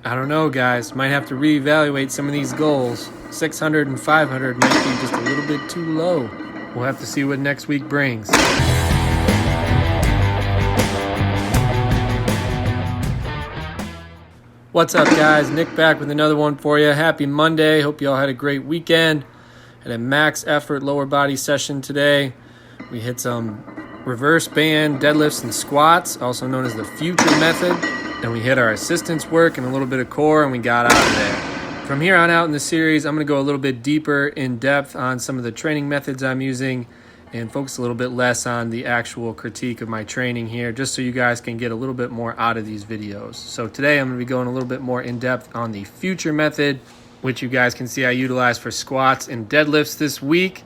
I don't know, guys. Might have to reevaluate some of these goals. 600 and 500 might be just a little bit too low. We'll have to see what next week brings. What's up, guys? Nick back with another one for you. Happy Monday. Hope you all had a great weekend. Had a max effort lower body session today. We hit some reverse band deadlifts and squats, also known as the future method. And we hit our assistance work and a little bit of core, and we got out of there. From here on out in the series, I'm going to go a little bit deeper in depth on some of the training methods I'm using and focus a little bit less on the actual critique of my training here, just so you guys can get a little bit more out of these videos. So today I'm going to be going a little bit more in depth on the future method, which you guys can see I utilize for squats and deadlifts this week.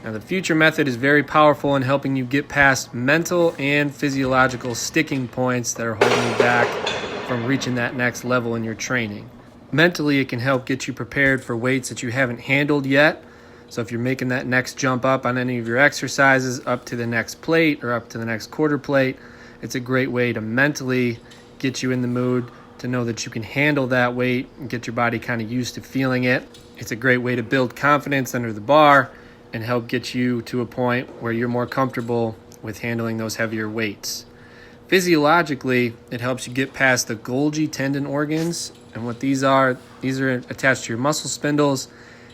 Now, the future method is very powerful in helping you get past mental and physiological sticking points that are holding you back from reaching that next level in your training. Mentally, it can help get you prepared for weights that you haven't handled yet. So if you're making that next jump up on any of your exercises, up to the next plate or up to the next quarter plate, it's a great way to mentally get you in the mood to know that you can handle that weight and get your body kind of used to feeling it. It's a great way to build confidence under the bar and help get you to a point where you're more comfortable with handling those heavier weights. Physiologically, it helps you get past the Golgi tendon organs. And what these are attached to your muscle spindles,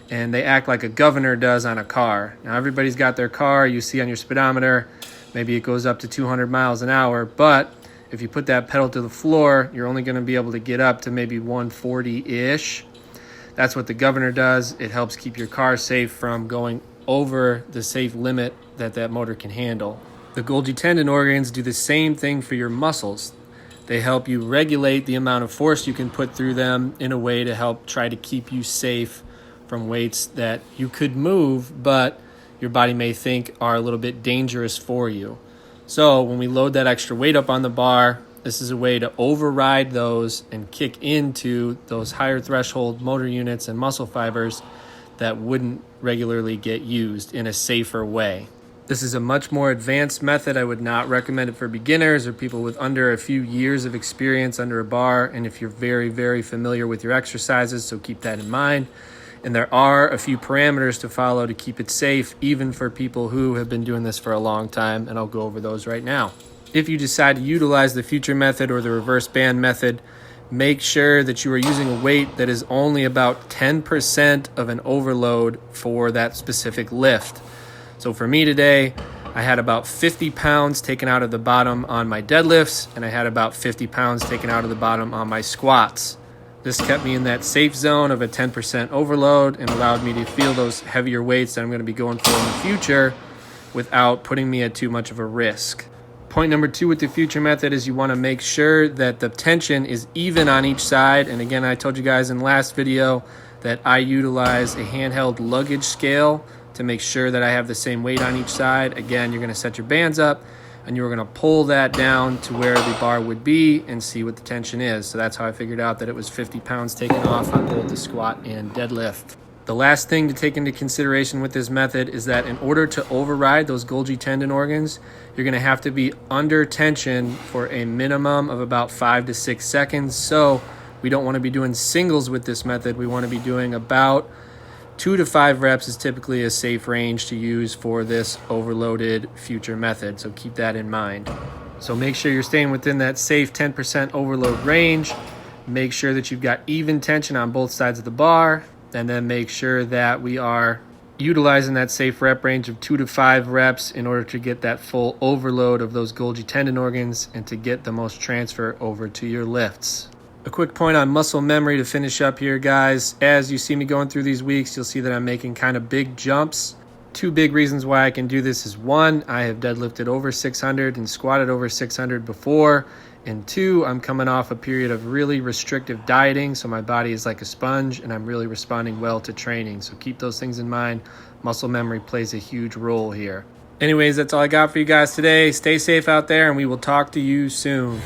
and they act like a governor does on a car. Now, everybody's got their car. You see on your speedometer, maybe it goes up to 200 miles an hour. But if you put that pedal to the floor, you're only going to be able to get up to maybe 140-ish. That's what the governor does. It helps keep your car safe from going over the safe limit that motor can handle. The Golgi tendon organs do the same thing for your muscles. They help you regulate the amount of force you can put through them in a way to help try to keep you safe from weights that you could move, but your body may think are a little bit dangerous for you. So when we load that extra weight up on the bar, this is a way to override those and kick into those higher threshold motor units and muscle fibers that wouldn't regularly get used in a safer way. This is a much more advanced method. I would not recommend it for beginners or people with under a few years of experience under a bar, and if you're very, very familiar with your exercises, so keep that in mind. And there are a few parameters to follow to keep it safe, even for people who have been doing this for a long time, and I'll go over those right now. If you decide to utilize the future method or the reverse band method, make sure that you are using a weight that is only about 10% of an overload for that specific lift. So for me today, I had about 50 pounds taken out of the bottom on my deadlifts, and I had about 50 pounds taken out of the bottom on my squats. This kept me in that safe zone of a 10% overload and allowed me to feel those heavier weights that I'm going to be going for in the future without putting me at too much of a risk. Point number 2 with the future method is you want to make sure that the tension is even on each side. And again, I told you guys in the last video that I utilize a handheld luggage scale to make sure that I have the same weight on each side. Again, you're going to set your bands up and you're going to pull that down to where the bar would be and see what the tension is. So that's how I figured out that it was 50 pounds taken off on both the squat and deadlift. The last thing to take into consideration with this method is that in order to override those Golgi tendon organs, you're going to have to be under tension for a minimum of about 5 to 6 seconds. So we don't want to be doing singles with this method. We want to be doing about 2 to 5 reps is typically a safe range to use for this overloaded future method. So keep that in mind. So make sure you're staying within that safe 10% overload range. Make sure that you've got even tension on both sides of the bar. And then make sure that we are utilizing that safe rep range of 2 to 5 reps in order to get that full overload of those Golgi tendon organs and to get the most transfer over to your lifts. A quick point on muscle memory to finish up here, guys. As you see me going through these weeks, you'll see that I'm making kind of big jumps. 2 big reasons why I can do this is 1, I have deadlifted over 600 and squatted over 600 before. And 2, I'm coming off a period of really restrictive dieting, so my body is like a sponge and I'm really responding well to training. So keep those things in mind. Muscle memory plays a huge role here. Anyways, that's all I got for you guys today. Stay safe out there and we will talk to you soon.